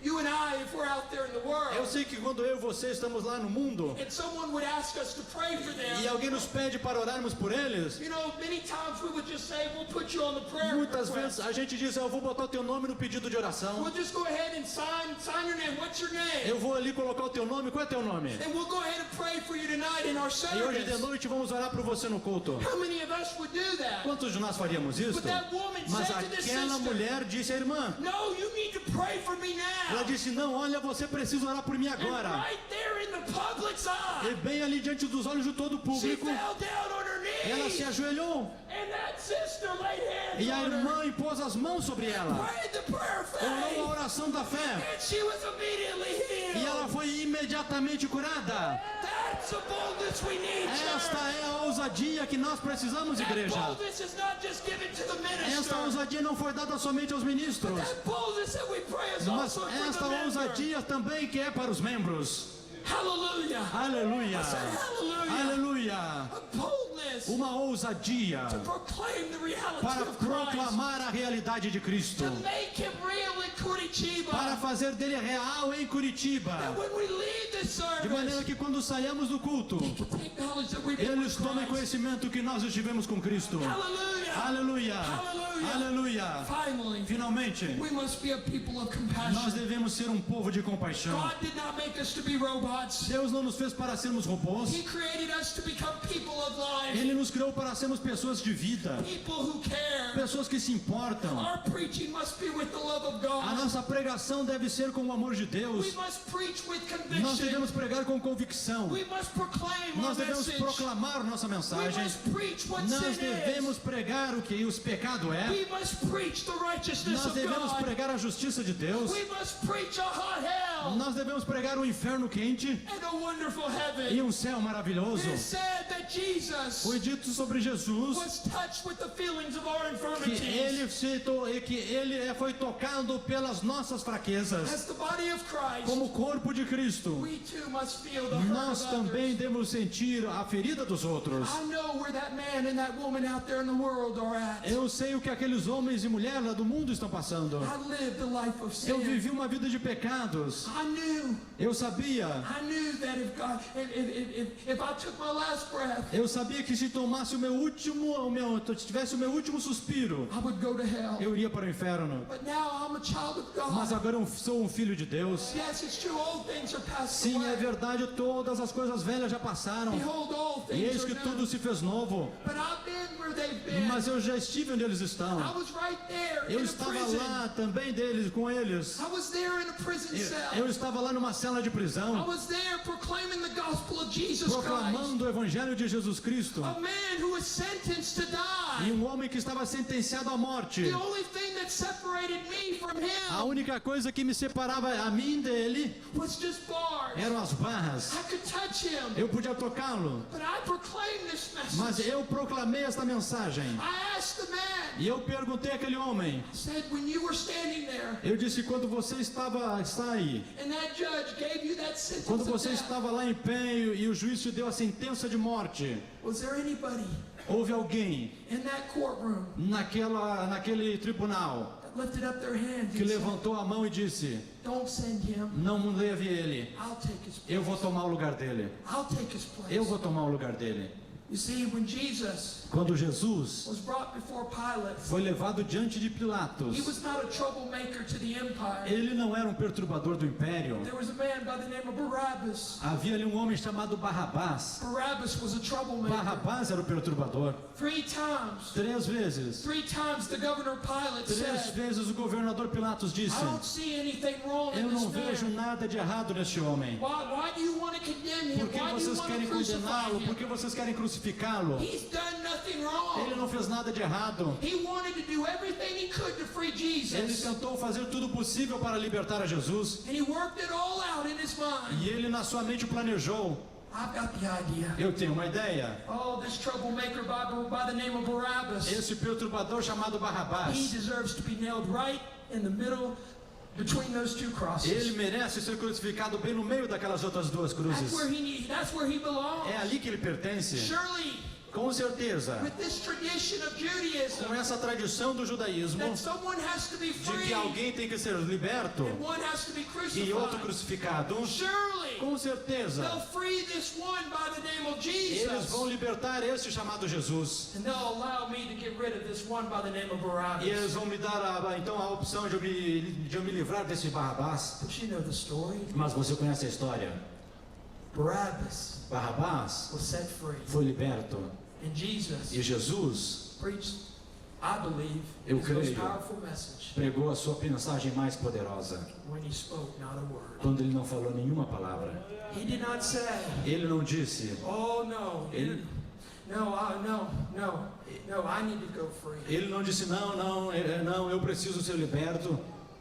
you and I, if we're out there in the Eu world, sei que quando eu e você estamos lá no mundo and someone would ask us to pray for e them, alguém nos pede para orarmos por eles, you know, many times we would just say, we'll put you on the prayer muitas request. vezes a gente diz: eu vou botar o teu nome no pedido de oração. We'll just go ahead and sign your name. What's your name? Eu vou ali colocar o teu nome. Qual é teu nome? And we'll go ahead and pray for you tonight in our E hoje de service. noite vamos orar por você no culto. How many of us would do that? Quantos de nós faríamos isso? But that woman Mas said to this aquela sister, mulher disse à irmã, "No, you need to pray for me ela now." disse: não, olha, você precisa orar por mim And agora. right there in the public's E eye, bem ali diante dos olhos de todo o she público, fell down on her ela knees, se ajoelhou and that sister laid hands e a on her, irmã impôs as mãos sobre ela, prayed the prayer of orou a faith, oração da fé and she was immediately e ela healed. foi imediatamente curada. That's the boldness we need, Esta church. é a ousadia que nós precisamos, That igreja. boldness is not just given to the Esta minister. ousadia não foi dada somente aos ministros, That boldness that we pray is mas also for esta the member. ousadia também que é para os membros. Hallelujah. Aleluia, I said hallelujah. aleluia. A boldness Uma ousadia to proclaim the reality para of Christ. proclamar a realidade de Cristo, To make him real in Curitiba. para fazer dele real em Curitiba, That when we leave this de maneira service, que quando saímos do culto, to take knowledge that we've been eles with tomem Christ. conhecimento que nós estivemos com Cristo. Hallelujah. Aleluia. Hallelujah. Aleluia. Finally, Finalmente, we must be a people of nós compassion. devemos ser um povo de compaixão. God did not make us to be robots. Deus não nos fez para sermos robôs. He created us to become people of life. Ele nos criou para sermos pessoas de vida, People who care. pessoas que se importam. Our preaching must be with the love of A God. nossa pregação deve ser com o amor de We Deus. must preach with Nós conviction. devemos pregar com convicção. We must proclaim our Nós devemos message. proclamar nossa We mensagem. must preach what Nós sin devemos is. pregar o que o pecado é. We must preach the righteousness Nós of devemos God. pregar a justiça de Deus. We must preach a hot hell Nós devemos pregar um inferno quente and a wonderful e heaven. um céu maravilhoso. It is said that Jesus Foi dito sobre Jesus was touched with the feelings of our que infirmities. ele foi tocado pelas nossas fraquezas. As the body of Christ, Como corpo de Cristo, we too must feel the hurt nós of também others. devemos sentir a ferida dos outros. I know where that man and that woman out there in the world are at. Eu sei o que aqueles homens e mulheres lá do mundo estão passando. I lived a life of Eu sin. vivi uma vida de pecados. I knew Eu sabia. that if I took my last breath, Eu sabia que se tomasse se tivesse o meu último suspiro, I would go to hell. eu iria para o inferno. But now I'm a child of Mas God. agora eu sou um filho de Deus. Yes, it's true. All things are passed Sim, é away. verdade, todas as coisas velhas já passaram. Behold, all E things eis que are tudo new. se fez novo. But I've been where they've been. Mas eu já estive onde eles estão. I was right there Eu in a estava prison. lá também com eles. I was there in a prison Eu cell. estava lá numa cela de I prisão, was there proclaiming the gospel of Jesus Christ. proclamando o evangelho de Jesus Cristo. A man who was sentenced to E die. um homem que estava sentenciado à morte. The only thing that separated me from A him única coisa que me separava a mim dele was just bars. eram as barras. I could touch him, Eu podia tocá-lo, but I proclaimed this mas message. eu proclamei esta mensagem. I asked the man, E eu perguntei àquele homem, I said, when you were standing there eu disse, quando você está aí, and that judge gave you that sentence quando of você death, estava lá em pé e o juiz te deu a sentença de morte, was there anybody houve alguém in that courtroom naquele tribunal that lifted up their hand que and said, levantou a mão e disse, don't send him, não leve ele, I'll take his place. eu vou tomar o lugar dele, I'll take his place. eu vou tomar o lugar dele. You see, when Jesus Quando Jesus was brought before Pilate, foi levado diante de Pilatos, he was not a troublemaker to the empire. ele não era um perturbador do império. There was a man by the name of Barabbas. Havia ali um homem chamado Barrabás. Barabbas was a troublemaker. Barrabás era o perturbador. 3 times. 3 vezes. 3 times the governor Pilate 3 said, vezes o governador Pilatos disse, I don't see anything wrong eu in não this vejo man. nada de errado neste homem. Why do you want to condemn him? Por que Why do you vocês want to querem crucify condená-lo? Por him? que vocês querem crucificá-lo? He's done nothing Ele wrong. não fez nada de errado. He wanted to do everything he could to free Ele Jesus. tentou fazer tudo possível para libertar a Jesus. And he worked it all out in his mind. E ele na sua mente planejou. I've got the idea. Eu tenho uma ideia. Oh, this troublemaker by the name of Barabbas. Esse perturbador chamado He Barrabás, deserves to be nailed right in the middle between those 2 crosses. ele merece ser crucificado bem no meio daquelas outras 2 cruzes. That's where he belongs. É ali que ele pertence. Surely, Com certeza. with this tradition of Judaism, Com essa tradição do judaísmo, that someone has to be de free que alguém tem que ser liberto and one has to be e outro crucified. crucificado, Surely, com certeza, they'll free this one by the name of eles Jesus. vão libertar esse chamado Jesus. And they'll allow me to get rid of this one by the name of E Barabbas. eles vão me dar então a opção de eu me livrar desse Barrabás. But you know the story. Mas você conhece a história? Barabbas Barrabás was set free. foi liberto And Jesus e Jesus preached, I believe, Eu his most creio. powerful message pregou a sua mensagem mais poderosa when he spoke not a word. quando ele não falou nenhuma palavra. He did not say, Ele não disse, oh no, Ele- no, I need to go free. ele não disse não, eu preciso ser liberto.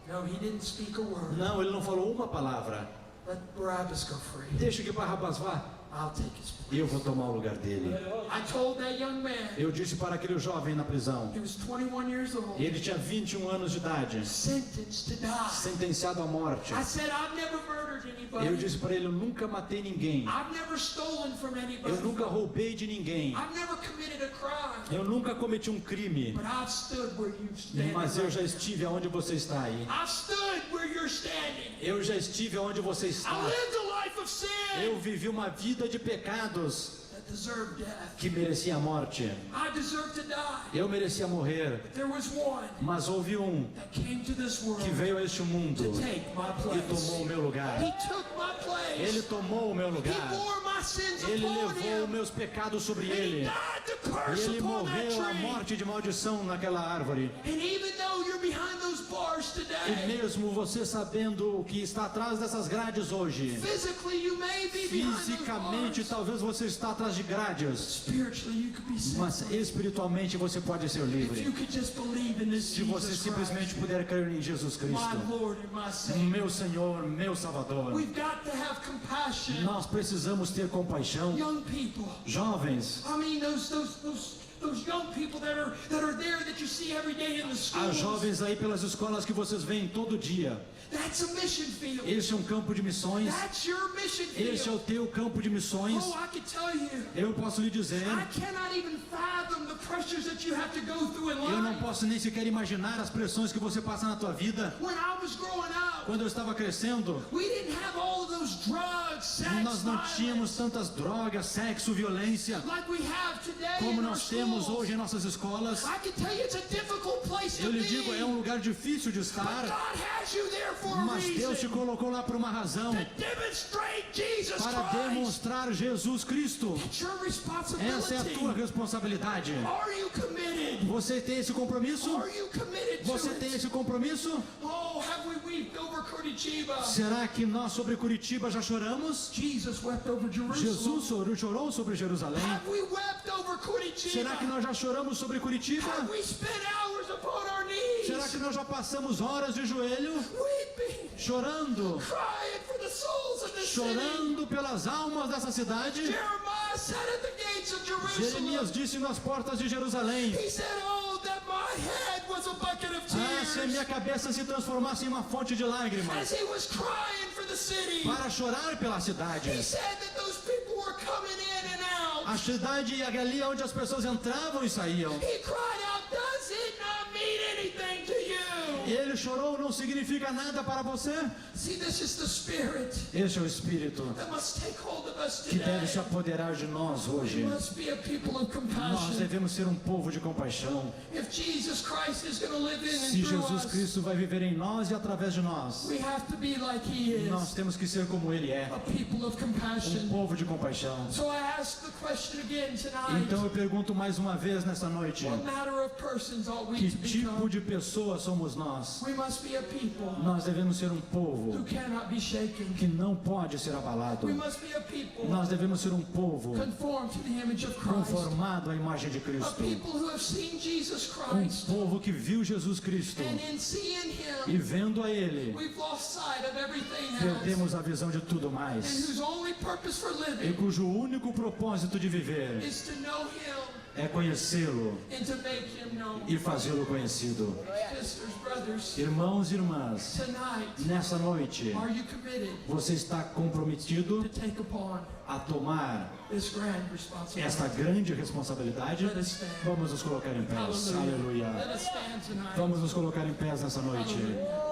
No, he didn't speak a word. Não, ele não falou uma palavra. Let Barabbas go free. Deixa que Barrabás vá. I'll take his place. Eu vou tomar o lugar dele. I told that young man, Eu disse para aquele jovem na prisão. he was 21 years old, Ele tinha 21 anos de idade, sentenced to die. sentenciado à morte. I said, I've never murdered anybody. Eu disse para ele, eu nunca matei ninguém. I've never stolen from anybody. Eu nunca roubei de ninguém. I've never committed a crime. Eu nunca cometi um crime. But I've stood where you stand. Mas eu já estive aonde você está aí. I've stood where you're standing. Eu já estive aonde você I está. lived a life of sin. Eu vivi uma vida de pecados. deserved death. que merecia a morte. I deserved to die. Eu merecia morrer, There was one mas houve um that came to this world que veio a este mundo to take my e place. tomou o meu lugar. He took my place. Ele tomou o meu He lugar. bore my sins Ele upon levou him. meus pecados sobre And he ele. died the E curse ele upon that morreu a tree. morte de maldição naquela árvore. And even though you're behind those bars E today, mesmo você sabendo o que está atrás dessas grades hoje, physically you may be behind those fisicamente bars. talvez você está atrás de grades, Spiritually you could be set mas free. espiritualmente você pode ser If livre. you could just believe in this Se você Jesus simplesmente Christ, puder crer em Jesus my Cristo, Lord and my Savior. meu Senhor, meu Salvador. We've got to have compassion. Nós precisamos ter compaixão. Young people. Jovens, I mean those young people that are there that you see every day in the há schools. jovens aí pelas escolas que vocês veem todo dia. That's a mission field. Esse é um campo de missões. That's your mission Esse é o field. teu campo de missões. Oh, I can tell you. Eu posso lhe dizer, I cannot even fathom the pressures that you have to go through in eu não life. posso nem sequer imaginar as pressões que você passa na tua vida. When I was growing up, Quando eu estava crescendo, we didn't have all of those drugs, sex, nós não violence, tínhamos tantas drogas, sexo, violência like we have today como in our nós temos schools. hoje em nossas escolas. I can tell you it's a difficult place to Eu lhe be. digo, é um lugar difícil de But estar, God has you there for a mas Deus te reason. colocou lá por uma razão, To demonstrate Jesus para Christ. demonstrar Jesus Cristo. It's your Essa é a tua responsibility. responsabilidade. Are you committed? Você tem esse compromisso? Are you committed Você to tem it? esse compromisso? Oh, have we wept over Curitiba? Será que nós sobre Curitiba já choramos? Jesus wept over Jerusalem. Jesus chorou sobre Jerusalém? Have we wept over Curitiba? Será que nós já choramos sobre Curitiba? Have we spent hours upon our knees? Será que nós já passamos horas de joelho, Weeping, chorando, crying for the souls of the city? chorando pelas almas dessa cidade? Jeremiah said at the gates of Jerusalem, Jeremias disse nas portas de Jerusalém: he said, oh, that my head was a bucket of ah, se a minha tears. cabeça se transformasse em uma fonte de lágrimas, As he was crying for the city, para chorar pela cidade. he said that those people were coming in and out. A cidade ali onde as pessoas entravam e saíam. He cried out, does it not mean anything to you? Ele chorou, não significa nada para você? See, this is the Spirit Este é o Espírito that must take hold of us que deve today. se apoderar de nós We hoje. must be a people of Nós compassion. devemos ser um povo de compaixão. If Jesus Christ is going to live in Se and through Jesus us, Cristo vai viver em nós e através de nós, we have to be like He nós is, temos que ser como Ele é, a people of compassion. povo de compaixão. So I ask the question again tonight, Então eu pergunto mais uma vez nesta noite: what manner of persons ought we que to tipo become? de pessoa somos nós? We must be a people Nós devemos ser um who povo cannot be shaken. que não pode ser abalado. We must be a people Nós devemos ser um povo conformed to the image of Christ. conformado à imagem de A Cristo. people who have seen Jesus Um Christ, povo que viu Jesus Cristo and in seeing e Him, vendo a Ele, we've lost sight of everything else, perdemos a visão de tudo and mais. whose only purpose for E living cujo único propósito de viver is to know Him é conhecê-lo and to make Him known. e fazê-lo conhecido. Sisters, brothers, Irmãos e irmãs, tonight, nessa noite, are you committed você está comprometido to take upon a tomar this grand responsibility? esta grande responsabilidade? Let us stand. Vamos nos colocar em pés. Hallelujah. Aleluia. Let us stand tonight. Vamos nos colocar em pés nessa noite. Hallelujah.